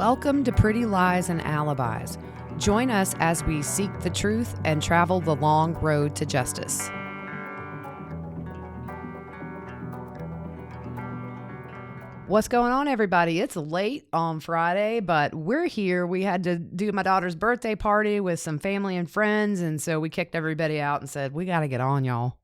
Welcome to Pretty Lies and Alibis. Join us as we seek the truth and travel the long road to justice. What's going on, everybody? It's late on Friday, but we're here. We had to do my daughter's birthday party with some family and friends, and so we kicked everybody out and said, we got to get on, y'all.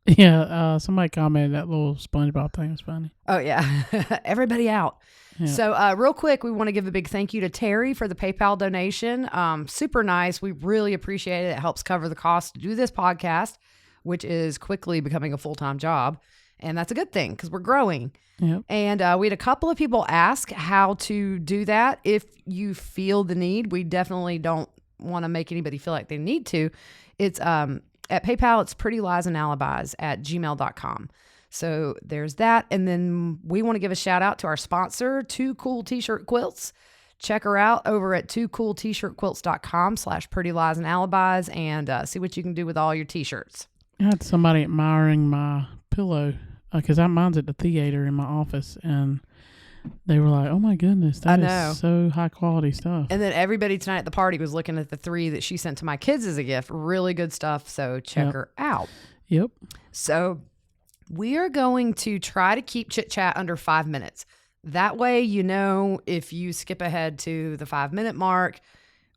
Yeah, somebody commented that little SpongeBob thing was funny. Oh, yeah. Everybody out. Yeah. So real quick, we want to give a big thank you to Terry for the PayPal donation. Super nice. We really appreciate it. It helps cover the cost to do this podcast, which is quickly becoming a full-time job. And that's a good thing because we're growing. Yep. And we had a couple of people ask how to do that. If you feel the need, we definitely don't want to make anybody feel like they need to. It's at PayPal, it's prettyliesandalibis@gmail.com. So there's that. And then we want to give a shout out to our sponsor, Two Cool T-Shirt Quilts. Check her out over at twocooltshirtquilts.com/prettyliesandalibis and see what you can do with all your T-shirts. I had somebody admiring my pillow because mine's at the theater in my office, and they were like, oh my goodness, that is so high quality stuff. And then everybody tonight at the party was looking at the 3 that she sent to my kids as a gift. Really good stuff. So check her out. Yep. So we are going to try to keep Chit Chat under 5 minutes. That way, you know, if you skip ahead to the 5-minute mark,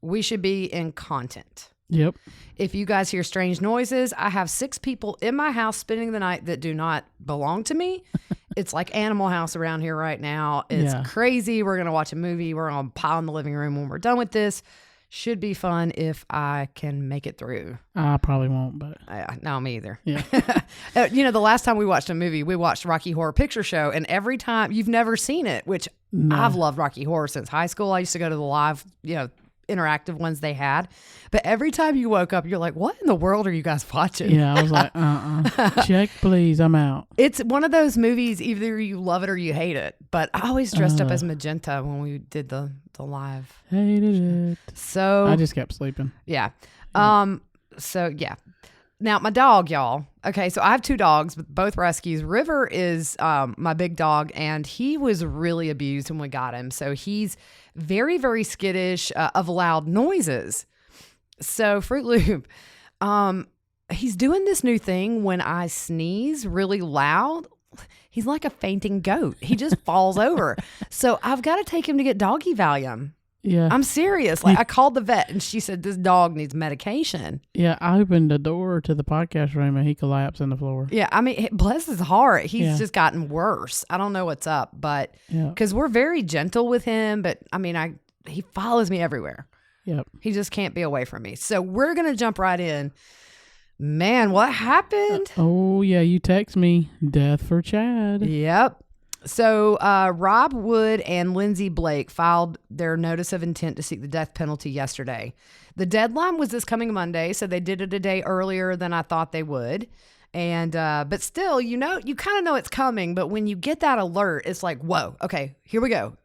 we should be in content. Yep. If you guys hear strange noises, I have 6 people in my house spending the night that do not belong to me. It's like Animal House around here right now. It's crazy. We're going to watch a movie. We're going to pile in the living room when we're done with this. Should be fun if I can make it through. I probably won't, but... no, me either. Yeah. You know, the last time we watched a movie, we watched Rocky Horror Picture Show, and every time... You've never seen it, which I've loved Rocky Horror since high school. I used to go to the live, interactive ones they had. But every time you woke up, you're like, what in the world are you guys watching? Yeah, I was like, check, please, I'm out. It's one of those movies, either you love it or you hate it. But I always dressed up as Magenta when we did the live. Hated it. So I just kept sleeping. Yeah. Now my dog, y'all. Okay, so I have 2 dogs, both rescues. River is my big dog, and he was really abused when we got him. So he's very, very skittish of loud noises. So Fruit Loop, he's doing this new thing when I sneeze really loud. He's like a fainting goat. He just falls over. So I've got to take him to get doggy Valium. Yeah. I'm serious. Like I called the vet and she said, this dog needs medication. Yeah. I opened the door to the podcast room and he collapsed on the floor. Yeah. I mean, bless his heart. He's just gotten worse. I don't know what's up, but because we're very gentle with him, but I mean, he follows me everywhere. Yep. He just can't be away from me. So we're going to jump right in. Man, what happened? You text me, death for Chad. Yep. So Rob Wood and Lindsay Blake filed their notice of intent to seek the death penalty yesterday. The deadline was this coming Monday, so they did it a day earlier than I thought they would. And but still, you kind of know it's coming, but when you get that alert, it's like, whoa, okay, here we go.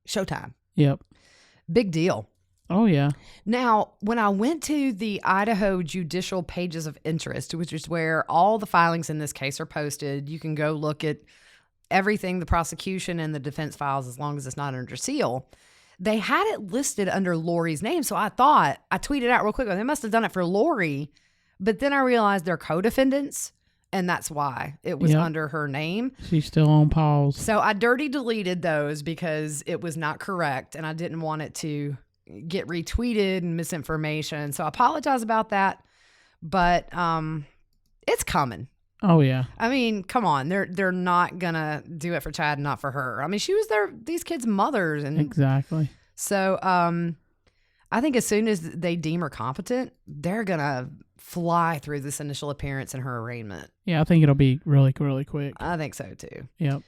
Showtime. Yep. Big deal. Oh, yeah. Now, when I went to the Idaho Judicial Pages of Interest, which is where all the filings in this case are posted, you can go look at everything the prosecution and the defense files as long as it's not under seal. They had it listed under Lori's name. So I tweeted out real quick, they must have done it for Lori. But then I realized they're co-defendants, and that's why it was under her name. She's still on pause. So I dirty deleted those because it was not correct, and I didn't want it to get retweeted and misinformation. So I apologize about that, but it's coming. Oh yeah. I mean, come on. They're not gonna do it for Chad and not for her. I mean, she was these kids' mothers, and exactly. So I think as soon as they deem her competent, they're gonna fly through this initial appearance and her arraignment. Yeah, I think it'll be really, really quick. I think so too. Yep.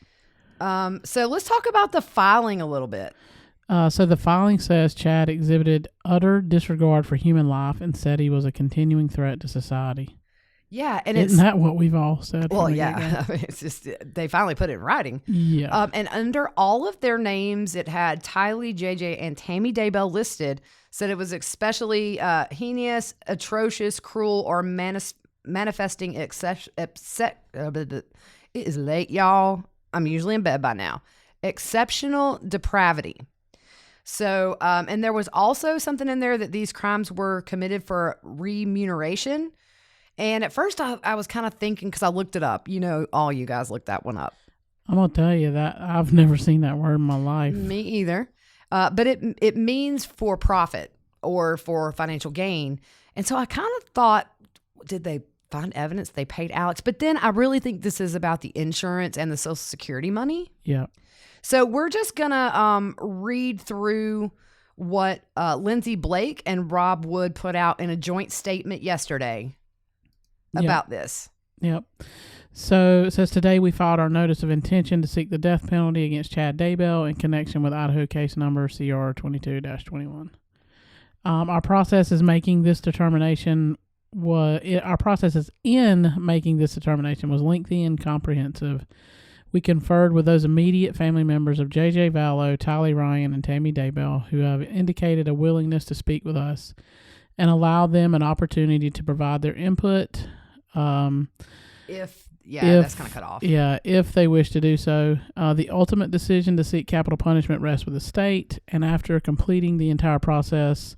So let's talk about the filing a little bit. So the filing says Chad exhibited utter disregard for human life and said he was a continuing threat to society. Yeah, and isn't that what we've all said? Well, yeah, I mean, it's just they finally put it in writing. Yeah. And under all of their names, it had Tylee, JJ, and Tammy Daybell listed. Said it was especially heinous, atrocious, cruel, or manifesting it is late, y'all. I'm usually in bed by now. Exceptional depravity. So, and there was also something in there that these crimes were committed for remuneration. And at first I was kind of thinking, because I looked it up. All you guys looked that one up. I'm going to tell you that I've never seen that word in my life. Me either. But it means for profit or for financial gain. And so I kind of thought, did they find evidence they paid Alex? But then I really think this is about the insurance and the Social Security money. Yeah. So we're just going to read through what Lindsay Blake and Rob Wood put out in a joint statement yesterday about this. Yep. So it says, today we filed our notice of intention to seek the death penalty against Chad Daybell in connection with Idaho case number CR 22-21. Our process is making this determination was lengthy and comprehensive. We conferred with those immediate family members of J.J. Vallow, Tylee Ryan, and Tammy Daybell who have indicated a willingness to speak with us and allow them an opportunity to provide their input. That's kind of cut off. Yeah, if they wish to do so. The ultimate decision to seek capital punishment rests with the state, and after completing the entire process,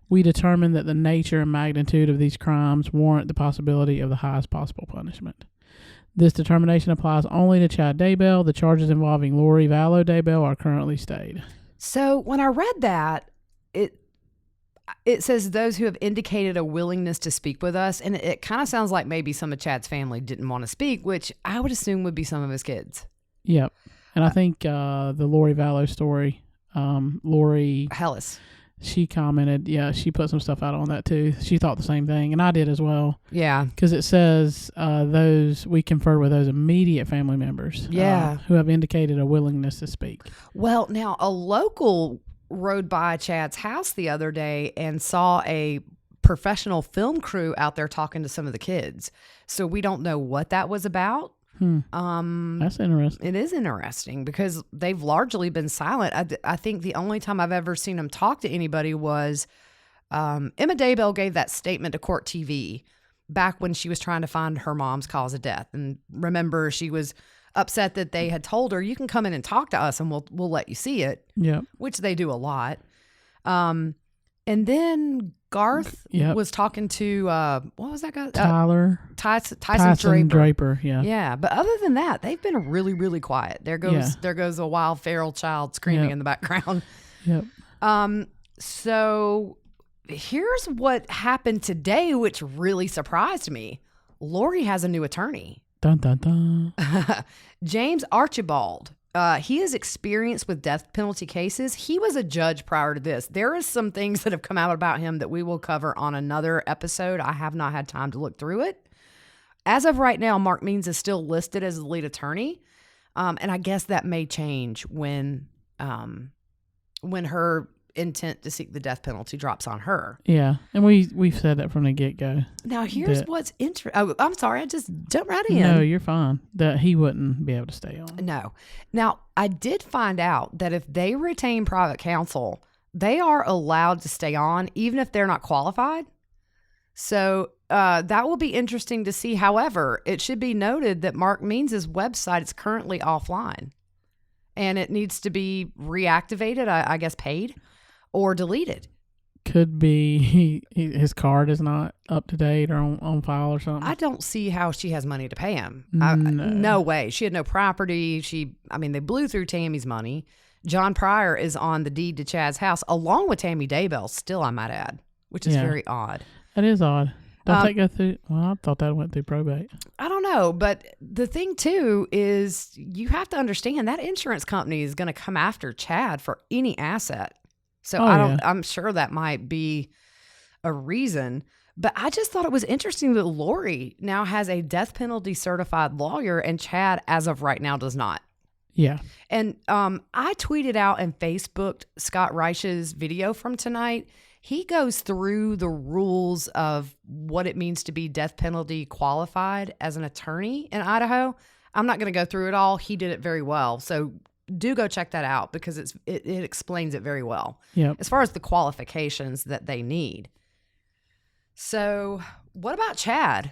we determined that the nature and magnitude of these crimes warrant the possibility of the highest possible punishment. This determination applies only to Chad Daybell. The charges involving Lori Vallow Daybell are currently stayed. So when I read that, it says those who have indicated a willingness to speak with us, and it kind of sounds like maybe some of Chad's family didn't want to speak, which I would assume would be some of his kids. Yep. And I think the Lori Vallow story, Lori Hellis, she commented, she put some stuff out on that too. She thought the same thing, and I did as well. Yeah. Because it says we conferred with those immediate family members who have indicated a willingness to speak. Well, now a local rode by Chad's house the other day and saw a professional film crew out there talking to some of the kids. So we don't know what that was about. That's interesting. It is interesting because they've largely been silent. I think the only time I've ever seen them talk to anybody was Emma Daybell gave that statement to Court TV back when she was trying to find her mom's cause of death. And remember, she was upset that they had told her, you can come in and talk to us and we'll let you see it. Yeah. Which they do a lot. And then Garth was talking to, what was that guy? Tyson Draper. Yeah. Yeah. But other than that, they've been really, really quiet. There goes a wild feral child screaming in the background. Yep. So here's what happened today, which really surprised me. Lori has a new attorney. Dun, dun, dun. James Archibald. He is experienced with death penalty cases. He was a judge prior to this. There is some things that have come out about him that we will cover on another episode. I have not had time to look through it. As of right now, Mark Means is still listed as the lead attorney. And I guess that may change when her intent to seek the death penalty drops on her. Yeah. And we've said that from the get-go. Now, here's what's interesting. Oh, I'm sorry. I just jumped right in. No, you're fine. That he wouldn't be able to stay on. No. Now, I did find out that if they retain private counsel, they are allowed to stay on even if they're not qualified. So that will be interesting to see. However, it should be noted that Mark Means' website is currently offline and it needs to be reactivated, I guess paid, or deleted. Could be his card is not up to date or on file or something. I don't see how she has money to pay him. No way. She had no property. They blew through Tammy's money. John Pryor is on the deed to Chad's house, along with Tammy Daybell, still, I might add, which is very odd. That is odd. Don't that go through? Well, I thought that went through probate. I don't know. But the thing, too, is you have to understand that insurance company is going to come after Chad for any asset. So I'm sure that might be a reason, but I just thought it was interesting that Lori now has a death penalty certified lawyer and Chad, as of right now, does not. Yeah. And I tweeted out and Facebooked Scott Reich's video from tonight. He goes through the rules of what it means to be death penalty qualified as an attorney in Idaho. I'm not going to go through it all. He did it very well. So do go check that out because it explains it very well. Yep. As far as the qualifications that they need. So what about Chad?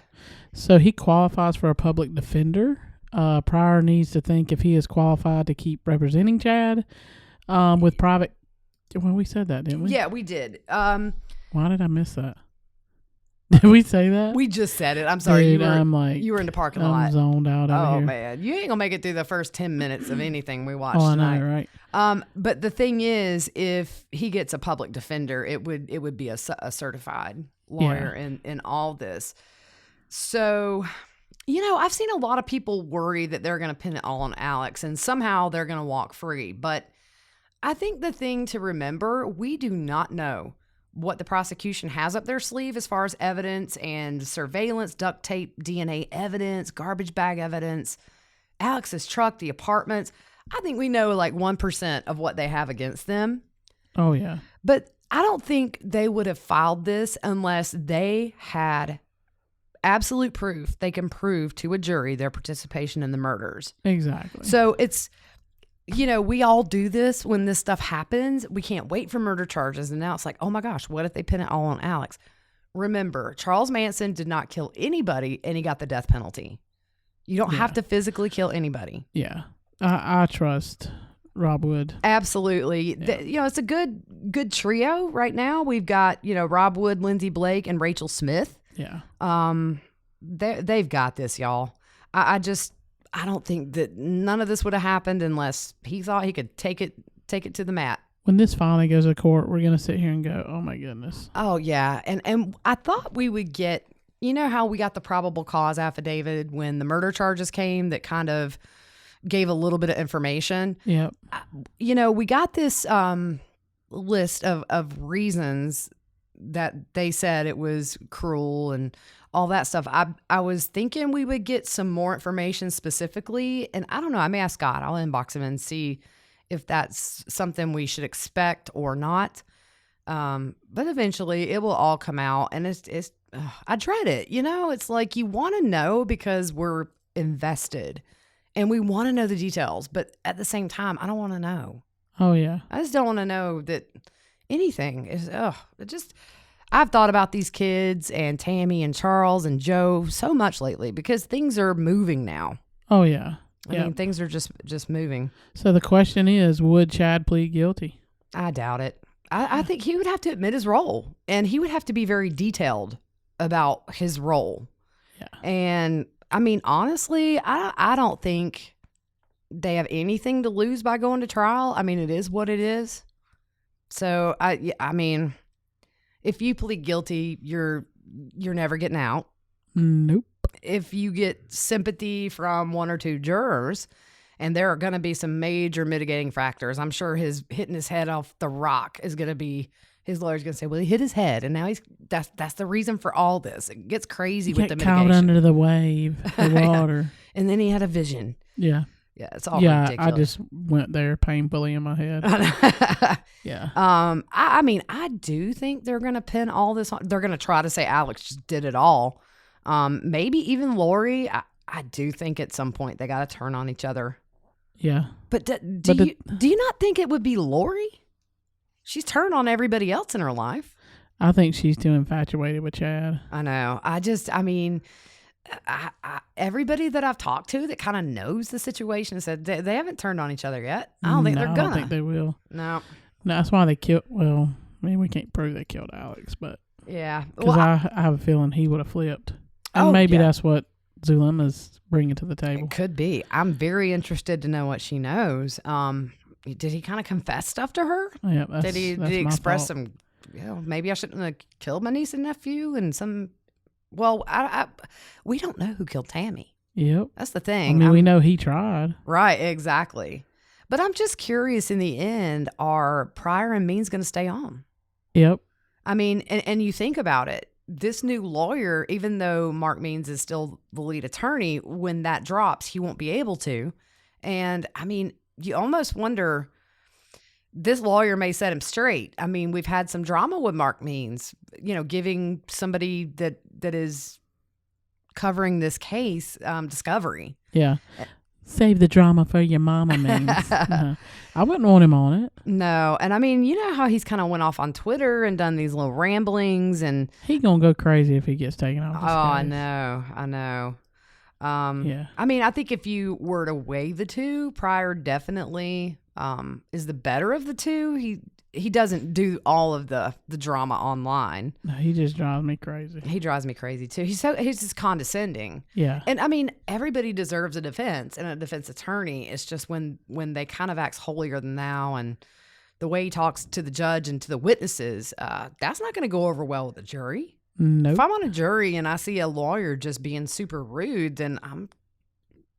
So he qualifies for a public defender. Pryor needs to think if he is qualified to keep representing Chad with private Well, we said that, didn't we? Yeah, we did. Why did I miss that? Did we say that? We just said it. I'm sorry. Dude, You were in the parking I'm lot. zoned out over Oh here. man, you ain't gonna make it through the first 10 minutes of anything we watched Oh, I tonight. know, right? But the thing is, if he gets a public defender, it would be a certified lawyer in all this. So, I've seen a lot of people worry that they're going to pin it all on Alex and somehow they're going to walk free. But I think the thing to remember, we do not know what the prosecution has up their sleeve as far as evidence and surveillance, duct tape, DNA evidence, garbage bag evidence, Alex's truck, the apartments. I think we know like 1% of what they have against them. Oh, yeah. But I don't think they would have filed this unless they had absolute proof they can prove to a jury their participation in the murders. Exactly. So it's, we all do this when this stuff happens. We can't wait for murder charges. And now it's like, oh my gosh, what if they pin it all on Alex? Remember, Charles Manson did not kill anybody and he got the death penalty. You don't have to physically kill anybody. Yeah. I trust Rob Wood. Absolutely. Yeah. It's a good trio right now. We've got, Rob Wood, Lindsay Blake, and Rachel Smith. Yeah. They've got this, y'all. I don't think that none of this would have happened unless he thought he could take it to the mat. When this finally goes to court, we're going to sit here and go, oh my goodness. Oh yeah. And I thought we would get, how we got the probable cause affidavit when the murder charges came that kind of gave a little bit of information. Yep. We got this list of reasons that they said it was cruel and all that stuff. I was thinking we would get some more information specifically, and I don't know. I may ask Scott. I'll inbox him and see if that's something we should expect or not. But eventually it will all come out, and it's I dread it. It's like you want to know because we're invested and we want to know the details, but at the same time, I don't want to know. Oh yeah. I just don't want to know that anything is, I've thought about these kids and Tammy and Charles and Joe so much lately because things are moving now. Oh yeah. I mean, things are just moving. So the question is, would Chad plead guilty? I doubt it. I think he would have to admit his role, and he would have to be very detailed about his role. Yeah. And I mean, honestly, I don't think they have anything to lose by going to trial. I mean, it is what it is. So I mean, if you plead guilty, you're never getting out. Nope. If you get sympathy from one or two jurors, and there are going to be some major mitigating factors, I'm sure his hitting his head off the rock is going to be, his lawyer's going to say, well, he hit his head, and now that's the reason for all this. It gets crazy with the mitigation. Caught under the wave, the water. And then he had a vision. Yeah. Yeah, it's all ridiculous. I just went there painfully in my head. Yeah. I mean, I do think they're going to pin all this on. They're going to try to say Alex just did it all. Maybe even Lori. I do think at some point they got to turn on each other. Yeah. But do you not think it would be Lori? She's turned on everybody else in her life. I think she's too infatuated with Chad. I know. I mean, everybody that I've talked to that kind of knows the situation said they haven't turned on each other yet. I don't think they're gonna. I don't think they will. No, that's why they killed. Well, I mean, we can't prove they killed Alex, but yeah, because I have a feeling he would have flipped, and maybe that's what Zulima's bringing to the table. It could be. I'm very interested to know what she knows. Did he kind of confess stuff to her? Yeah, did he express some? Maybe I shouldn't have killed my niece and nephew and some. Well, we don't know who killed Tammy. Yep. That's the thing. I mean, we know he tried. Right, exactly. But I'm just curious, in the end, are Pryor and Means going to stay on? Yep. I mean, and you think about it, this new lawyer, even though Mark Means is still the lead attorney, when that drops, he won't be able to. And, I mean, you almost wonder, this lawyer may set him straight. I mean, we've had some drama with Mark Means, giving somebody that is covering this case discovery. Yeah. Save the drama for your mama, Means. I wouldn't want him on it. No. And I mean, you know how he's kind of went off on Twitter and done these little ramblings, and he gonna go crazy if he gets taken off this case. I know. Yeah. I mean, I think if you were to weigh the two, Pryor definitely is the better of the two. he doesn't do all of the drama online. No, he just drives me crazy. He drives me crazy too. He's just condescending. Yeah. And I mean, everybody deserves a defense and a defense attorney. It's just when they kind of acts holier than thou, and the way he talks to the judge and to the witnesses, that's not going to go over well with the jury. Nope. If I'm on a jury and I see a lawyer just being super rude, then I'm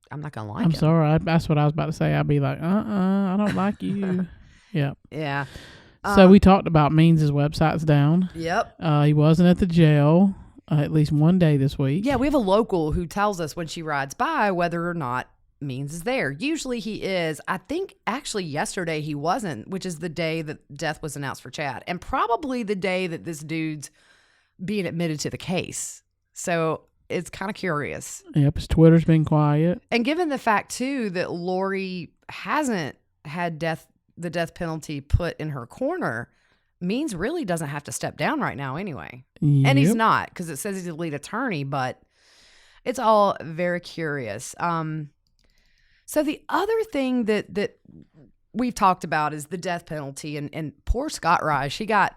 not going to like him. I'm sorry. That's what I was about to say. I'd be like, I don't like you. Yeah. Yeah. So we talked about Means' website's down. Yep. He wasn't at the jail at least one day this week. Yeah, we have a local who tells us when she rides by whether or not Means is there. Usually he is. I think actually yesterday he wasn't, which is the day that death was announced for Chad, and probably the day that this dude's being admitted to the case. So it's kind of curious. Yep, his Twitter's been quiet. And given the fact, too, that Lori hasn't had the death penalty put in her corner, Means really doesn't have to step down right now anyway. Yep. And he's not, because it says he's the lead attorney, but it's all very curious. So the other thing that we've talked about is the death penalty, and poor Scott Rye, he got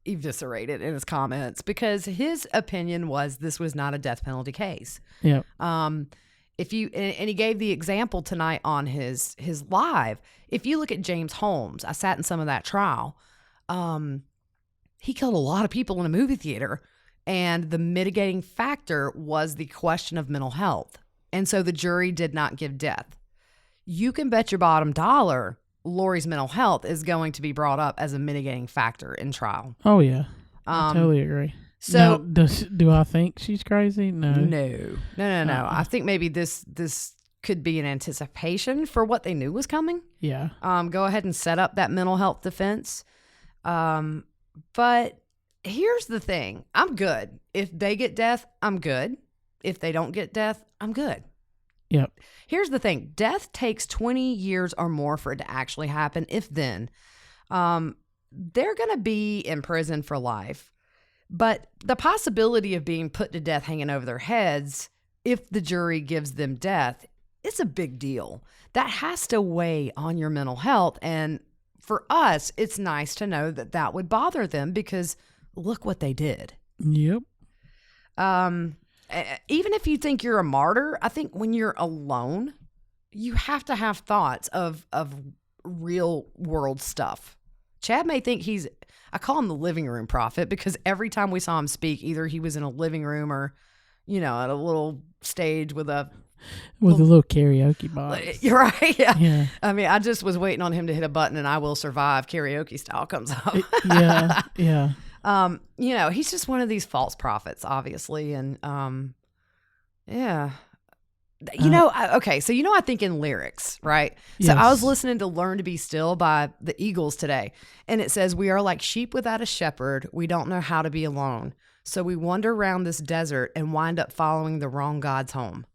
eviscerated in his comments because his opinion was this was not a death penalty case. Yeah. If you and he gave the example tonight on his live. If you look at James Holmes, I sat in some of that trial. He killed a lot of people in a movie theater, and the mitigating factor was the question of mental health. And so the jury did not give death. You can bet your bottom dollar Lori's mental health is going to be brought up as a mitigating factor in trial. Oh, yeah. I totally agree. So now, do I think she's crazy? No. No. I think maybe this could be an anticipation for what they knew was coming. Yeah. Go ahead and set up that mental health defense. But here's the thing. I'm good. If they get death, I'm good. If they don't get death, I'm good. Yep. Here's the thing. Death takes 20 years or more for it to actually happen. If then, they're going to be in prison for life. But the possibility of being put to death hanging over their heads, if the jury gives them death, it's a big deal. That has to weigh on your mental health. And for us, it's nice to know that that would bother them because look what they did. Yep. Even if you think you're a martyr, I think when you're alone, you have to have thoughts of real world stuff. Chad may think I call him the living room prophet because every time we saw him speak, either he was in a living room or, at a little stage with a little karaoke box. You're right. Yeah. Yeah. I mean, I just was waiting on him to hit a button and I Will Survive karaoke style comes up. Yeah. Yeah. He's just one of these false prophets, obviously. And, yeah. Okay. So, I think in lyrics, right? Yes. So I was listening to Learn to Be Still by the Eagles today. And it says, we are like sheep without a shepherd. We don't know how to be alone. So we wander around this desert and wind up following the wrong God's home.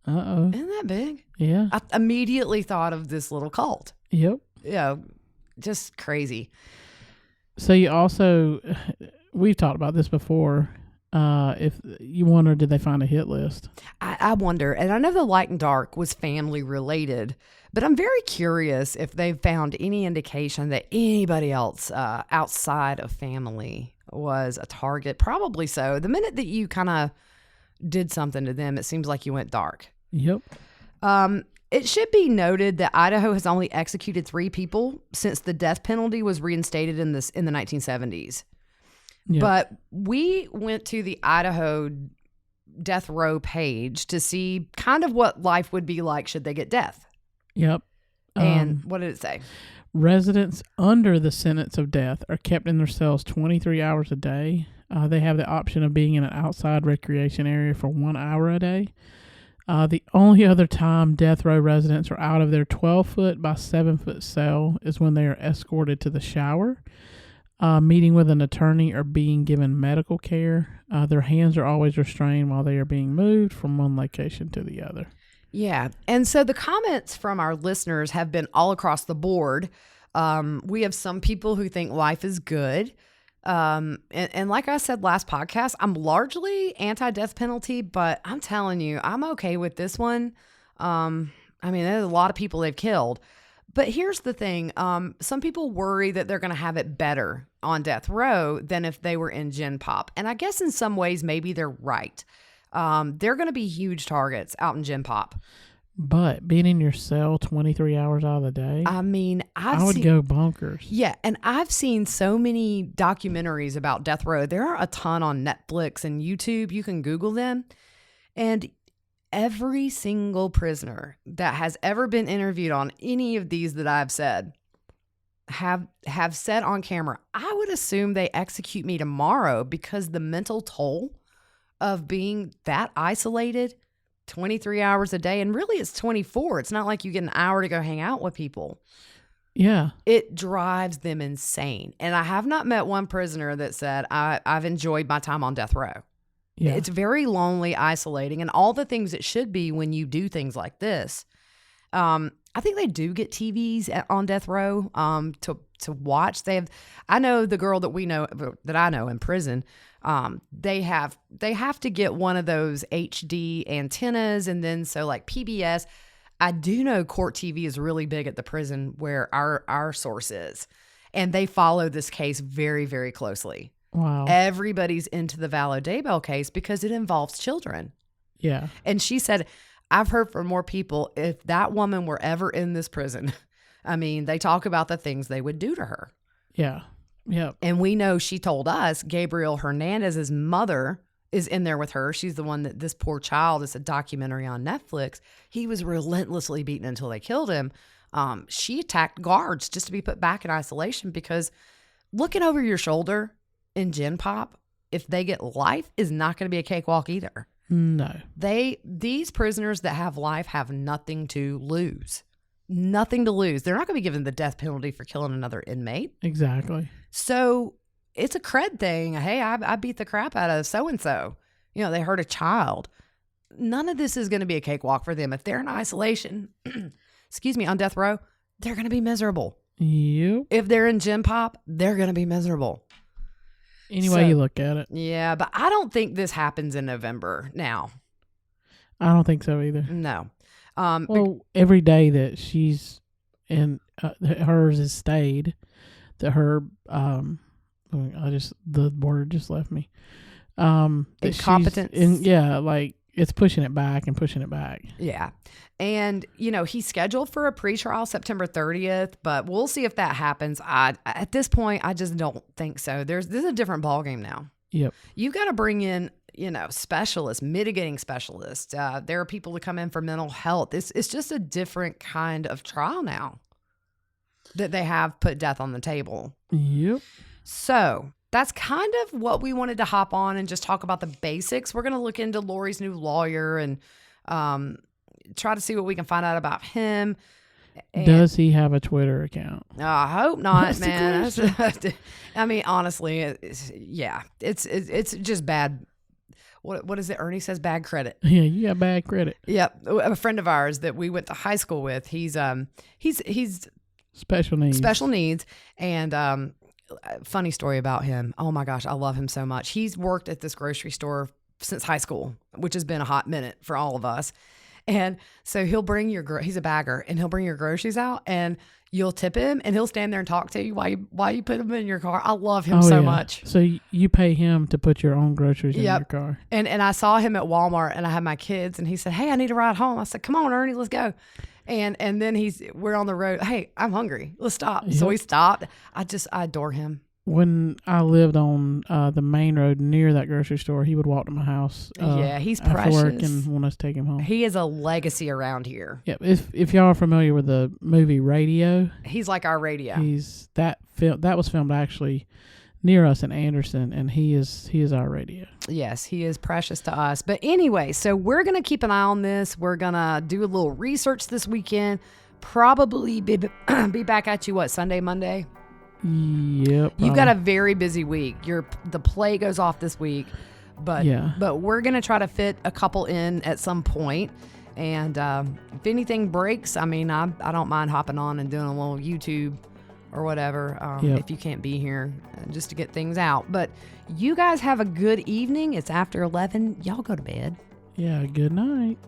Uh-oh. Isn't that big? Yeah. I immediately thought of this little cult. Yep. Just crazy. So you also, we've talked about this before. If you wonder, did they find a hit list? I wonder, and I know the Light and Dark was family related, but I'm very curious if they've found any indication that anybody else outside of family was a target. Probably so. The minute that you kind of did something to them, it seems like you went dark. Yep. It should be noted that Idaho has only executed 3 people since the death penalty was reinstated in the 1970s. Yep. But we went to the Idaho death row page to see kind of what life would be like should they get death. Yep. And what did it say? Residents under the sentence of death are kept in their cells 23 hours a day. They have the option of being in an outside recreation area for 1 hour a day. The only other time death row residents are out of their 12-foot by 7-foot cell is when they are escorted to the shower, meeting with an attorney, or being given medical care. Their hands are always restrained while they are being moved from one location to the other. Yeah. And so the comments from our listeners have been all across the board. We have some people who think life is good. And like I said last podcast, I'm largely anti-death penalty, but I'm telling you, I'm okay with this one. There's a lot of people they've killed, But here's the thing. Some people worry that they're going to have it better on death row than if they were in Gen Pop. And I guess in some ways, maybe they're right. They're going to be huge targets out in Gen Pop. But being in your cell 23 hours out of the day, I mean, I would go bonkers. Yeah, and I've seen so many documentaries about death row. There are a ton on Netflix and YouTube. You can Google them. And every single prisoner that has ever been interviewed on any of these that I've said have said on camera, I would assume they execute me tomorrow, because the mental toll of being that isolated 23 hours a day, and really it's 24. It's not like you get an hour to go hang out with people. Yeah. It drives them insane. And I have not met one prisoner that said, I've enjoyed my time on death row. Yeah. It's very lonely, isolating, and all the things it should be when you do things like this. I think they do get TVs on death row to watch. I know the girl that I know in prison. They have to get one of those HD antennas, and then so like PBS. I do know Court TV is really big at the prison where our source is, and they follow this case very, very closely. Wow. Everybody's into the Chad Daybell case because it involves children. Yeah. And she said, I've heard from more people, if that woman were ever in this prison, I mean, they talk about the things they would do to her. Yeah. Yeah. And we know, she told us, Gabriel Hernandez's mother is in there with her. She's the one that this poor child, it's a documentary on Netflix. He was relentlessly beaten until they killed him. She attacked guards just to be put back in isolation, because looking over your shoulder in Gen Pop, if they get life, is not going to be a cakewalk either. No. These prisoners that have life have nothing to lose. Nothing to lose. They're not going to be given the death penalty for killing another inmate. Exactly. So it's a cred thing. Hey, I beat the crap out of so-and-so. You know, they hurt a child. None of this is going to be a cakewalk for them. If they're in isolation, on death row, they're going to be miserable. Yep. If they're in Gen Pop, they're going to be miserable. Any way you look at it. Yeah, but I don't think this happens in November now. I don't think so either. No. Well, every day that she's in, hers is stayed, that her, the word just left me. Incompetence. It's pushing it back and pushing it back. Yeah. And, he's scheduled for a pretrial September 30th, but we'll see if that happens. At this point, I just don't think so. This is a different ballgame now. Yep. You've got to bring in, specialists, mitigating specialists. There are people that come in for mental health. It's just a different kind of trial now that they have put death on the table. Yep. So that's kind of what we wanted to hop on and just talk about the basics. We're going to look into Lori's new lawyer and try to see what we can find out about him. And does he have a Twitter account? I hope not, man. I mean, honestly, it's just bad. What is it? Ernie says bad credit. Yeah, you got bad credit. Yep. A friend of ours that we went to high school with, he's special needs. And funny story about him. Oh my gosh, I love him so much. He's worked at this grocery store since high school, which has been a hot minute for all of us. And so he'll bring he's a bagger, and he'll bring your groceries out, and you'll tip him, and he'll stand there and talk to you while you put them in your car. I love him so much. So you pay him to put your own groceries in your car. And I saw him at Walmart, and I had my kids, and he said, "Hey, I need a ride home." I said, "Come on, Ernie, let's go." And then we're on the road. "Hey, I'm hungry. Let's stop." Yep. So we stopped. I adore him. When I lived on the main road near that grocery store, he would walk to my house. He's after precious. Work and want us to take him home. He is a legacy around here. Yeah, if y'all are familiar with the movie Radio, he's like our radio. That was filmed actually near us in Anderson, and he is our radio. Yes, he is precious to us. But anyway, so we're gonna keep an eye on this. We're gonna do a little research this weekend. Probably be back at you Sunday, Monday. Yep. You've got a very busy week. The play goes off this week, but we're gonna try to fit a couple in at some point. And if anything breaks, I mean, I don't mind hopping on and doing a little YouTube or whatever if you can't be here, just to get things out. But you guys have a good evening. It's after 11. Y'all go to bed. Yeah. Good night.